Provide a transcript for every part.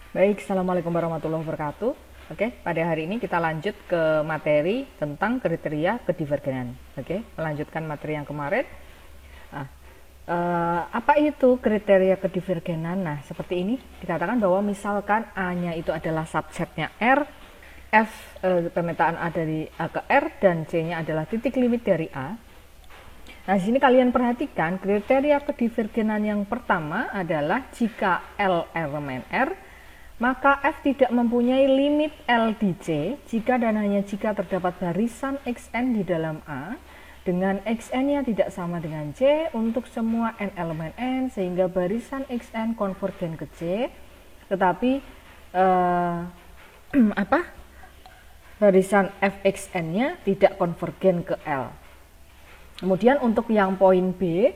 Baik, Assalamualaikum warahmatullahi wabarakatuh. Oke, pada hari ini kita lanjut ke materi tentang kriteria kedivergenan. Oke, melanjutkan materi yang kemarin. Nah, apa itu kriteria kedivergenan? Nah, seperti ini dikatakan bahwa misalkan A-nya itu adalah subsetnya R, F pemetaan A dari A ke R, dan C-nya adalah titik limit dari A. Nah, di sini kalian perhatikan kriteria kedivergenan yang pertama adalah jika L elemen R, maka F tidak mempunyai limit L di C jika dan hanya jika terdapat barisan Xn di dalam A dengan Xn-nya tidak sama dengan C untuk semua n elemen N, sehingga barisan Xn konvergen ke C, tetapi barisan Fxn-nya tidak konvergen ke L. Kemudian untuk yang poin B,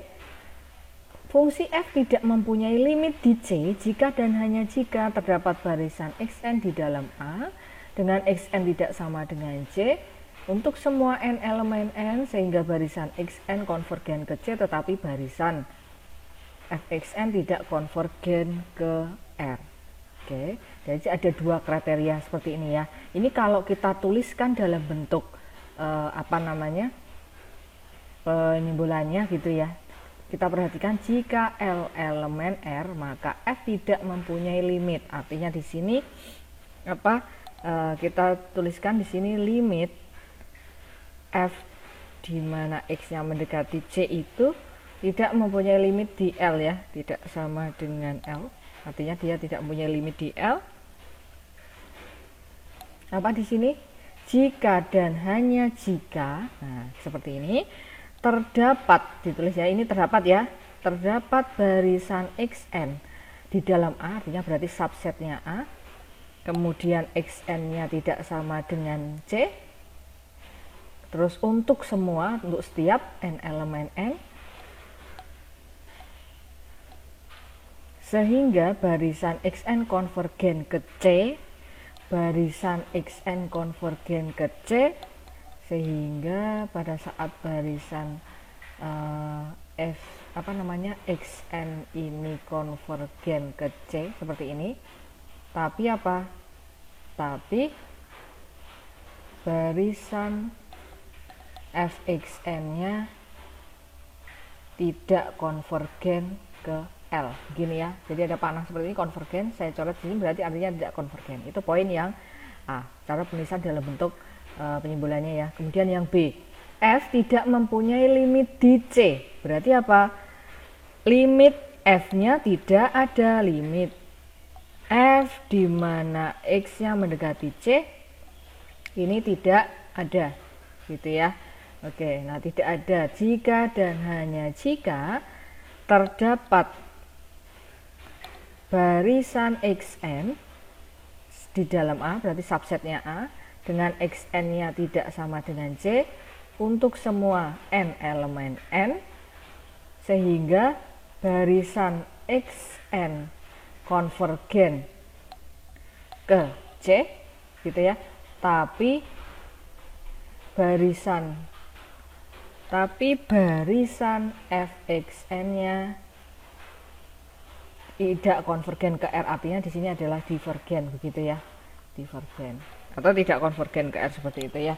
fungsi F tidak mempunyai limit di C jika dan hanya jika terdapat barisan Xn di dalam A dengan Xn tidak sama dengan C untuk semua n elemen N, sehingga barisan Xn konvergen ke C tetapi barisan Fxn tidak konvergen ke R. Oke, jadi ada dua kriteria seperti ini ya. Ini kalau kita tuliskan dalam bentuk penyimbolannya gitu ya. Kita perhatikan jika L elemen R, maka F tidak mempunyai limit. Artinya di sini kita tuliskan di sini limit F di mana X-nya mendekati C itu tidak mempunyai limit di L ya, tidak sama dengan L. Artinya dia tidak mempunyai limit di L. Apa di sini? Jika dan hanya jika, nah seperti ini, terdapat, ditulis ya, ini terdapat ya, terdapat barisan Xn di dalam A, artinya berarti subsetnya A, kemudian Xn-nya tidak sama dengan C, terus untuk semua, untuk setiap n elemen N, sehingga barisan Xn konvergen ke C, barisan Xn konvergen ke C, sehingga pada saat barisan Xn ini konvergen ke C seperti ini, tapi barisan Fxn-nya tidak konvergen ke L, gini ya. Jadi ada panah seperti ini, konvergen, saya coret sini berarti artinya tidak konvergen. Itu poin yang A, cara penulisan dalam bentuk penyimbolannya ya. Kemudian yang B, F tidak mempunyai limit di C. Berarti apa? Limit F-nya tidak ada, limit F di mana X-nya mendekati C ini tidak ada, gitu ya. Oke, nah tidak ada jika dan hanya jika terdapat barisan Xn di dalam A, berarti subsetnya A, dengan Xn-nya tidak sama dengan C untuk semua n elemen N, sehingga barisan Xn konvergen ke C, gitu ya, tapi barisan Fxn-nya tidak konvergen ke R, artinya di sini adalah divergen, begitu ya, divergen atau tidak konvergen ke R seperti itu ya.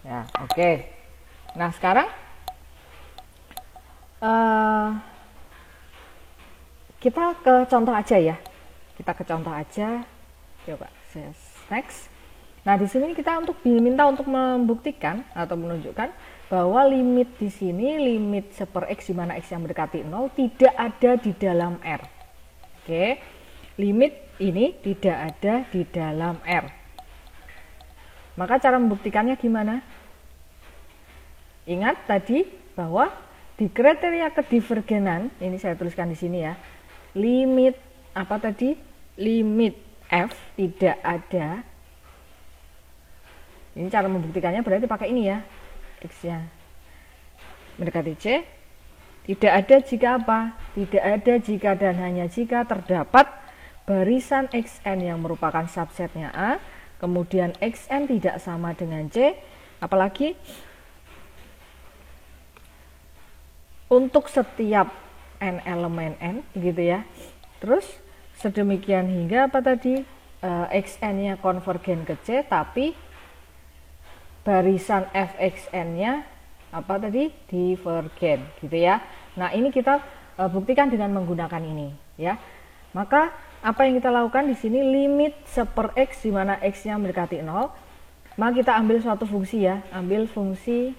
Ya, oke. Nah, sekarang kita ke contoh aja ya. Kita ke contoh aja. Coba next. Nah, di sini kita diminta untuk membuktikan atau menunjukkan bahwa limit di sini, limit seper X di mana X yang mendekati 0 tidak ada di dalam R. Oke. Limit ini tidak ada di dalam R. Maka cara membuktikannya gimana? Ingat tadi bahwa di kriteria kedivergenan, ini saya tuliskan di sini ya, limit limit F tidak ada. Ini cara membuktikannya berarti pakai ini ya, X-nya mendekati C, tidak ada jika apa? Tidak ada jika dan hanya jika terdapat barisan Xn yang merupakan subsetnya A, kemudian Xn tidak sama dengan C, apalagi untuk setiap n elemen N, gitu ya. Terus sedemikian hingga apa tadi, xn-nya konvergen ke C, tapi barisan fxn-nya apa tadi, divergen gitu ya. Nah ini kita buktikan dengan menggunakan ini ya. Maka apa yang kita lakukan di sini, limit 1 per x di mana x-nya mendekati 0, maka kita ambil suatu fungsi ya, ambil fungsi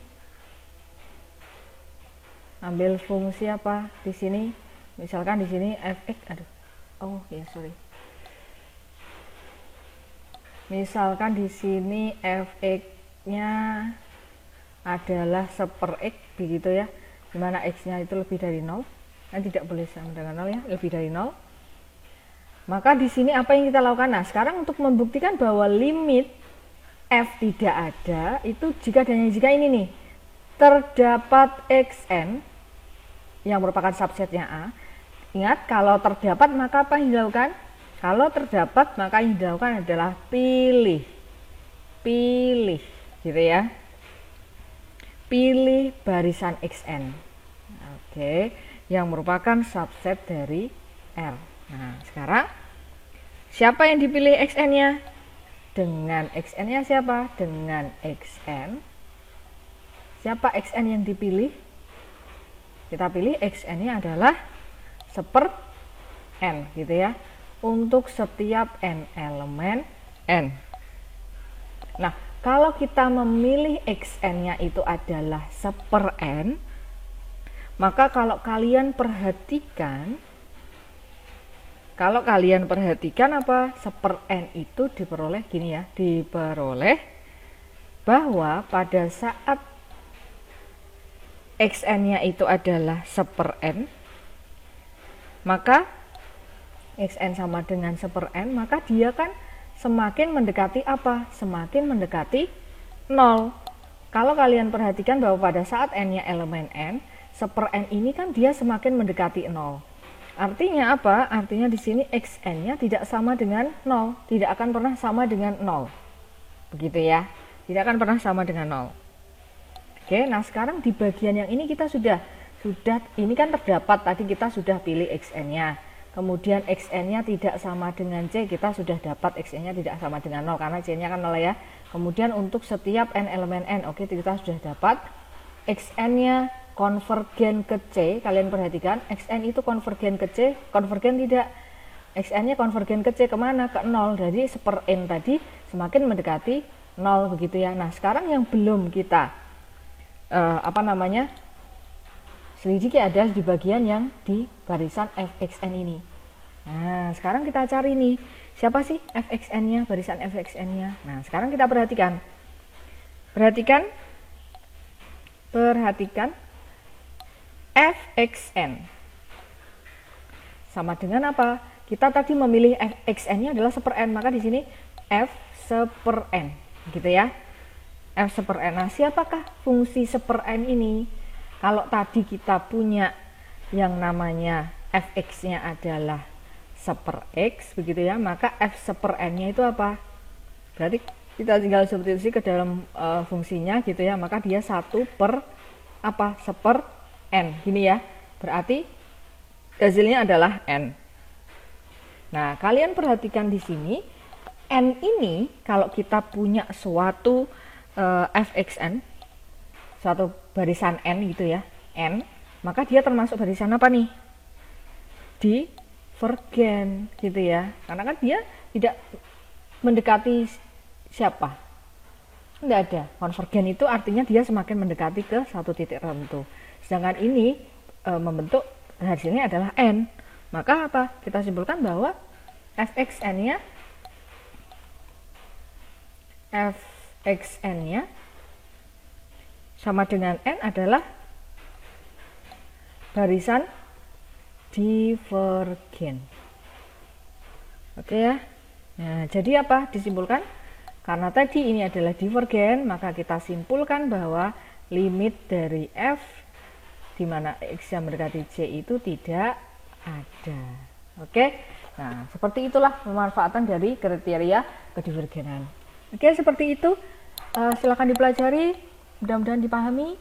apa di sini, misalkan di sini fx, misalkan di sini fx-nya adalah 1 per x begitu ya, dimana x-nya itu lebih dari 0, kan tidak boleh sama dengan 0 ya, lebih dari 0. Maka di sini apa yang kita lakukan? Nah, sekarang untuk membuktikan bahwa limit f tidak ada, itu jika dan jika ini nih, terdapat xn yang merupakan subsetnya A. Ingat, kalau terdapat maka apa yang dilakukan? Kalau terdapat maka yang dilakukan adalah pilih gitu ya. Pilih barisan xn. Oke, yang merupakan subset dari R. Nah, sekarang siapa yang dipilih xn-nya? Dengan xn-nya siapa? Dengan xn. Siapa xn yang dipilih? Kita pilih xn-nya adalah 1 per n gitu ya, untuk setiap n elemen n. Nah, kalau kita memilih xn-nya itu adalah 1 per n, maka kalau kalian perhatikan apa, 1 per n itu diperoleh gini ya, diperoleh bahwa pada saat xn-nya itu adalah 1 per n, maka xn sama dengan 1 per n, maka dia kan semakin mendekati apa? Semakin mendekati 0. Kalau kalian perhatikan bahwa pada saat n-nya elemen n, 1 per n ini kan dia semakin mendekati 0. Artinya apa? Artinya di sini xn-nya tidak sama dengan 0, tidak akan pernah sama dengan 0. Begitu ya. Tidak akan pernah sama dengan 0. Oke, nah sekarang di bagian yang ini kita sudah ini kan terdapat, tadi kita sudah pilih xn-nya. Kemudian xn-nya tidak sama dengan c, kita sudah dapat xn-nya tidak sama dengan 0 karena c-nya kan 0 ya. Kemudian untuk setiap n elemen n, oke, kita sudah dapat xn-nya konvergen ke c. Kalian perhatikan, xn itu konvergen ke c, konvergen tidak. Xn-nya konvergen ke c kemana? Ke 0. Jadi 1 per n tadi semakin mendekati 0 begitu ya. Nah, sekarang yang belum kita selidiki adalah di bagian yang di barisan fxn ini. Nah, sekarang kita cari nih, siapa sih fxn-nya, barisan fxn-nya. Nah, sekarang kita perhatikan fxn sama dengan apa? Kita tadi memilih fxn-nya adalah 1 per n, maka di sini f 1 per n gitu ya. F 1 per n. Nah, siapakah fungsi 1 per n ini? Kalau tadi kita punya yang namanya fx-nya adalah 1 per x begitu ya, maka f 1 per n-nya itu apa? Berarti kita tinggal substitusi ke dalam fungsinya gitu ya, maka dia 1 per apa? 1 per n gini ya. Berarti hasilnya adalah n. Nah, kalian perhatikan di sini n ini kalau kita punya suatu fxn, suatu barisan n gitu ya, n, maka dia termasuk barisan apa nih? Divergen gitu ya, karena kan dia tidak mendekati siapa? Tidak ada. Konvergen itu artinya dia semakin mendekati ke satu titik tertentu. Sedangkan ini membentuk hasilnya adalah n. Maka apa? Kita simpulkan bahwa fxn-nya sama dengan n adalah barisan divergen. Oke ya. Nah, jadi apa? Disimpulkan karena tadi ini adalah divergen, maka kita simpulkan bahwa limit dari f di mana x yang mendekati c itu tidak ada. Oke. Nah, seperti itulah pemanfaatan dari kriteria kedivergenan. Oke, seperti itu. Silakan dipelajari, mudah-mudahan dipahami.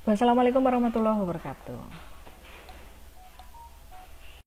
Wassalamualaikum warahmatullahi wabarakatuh.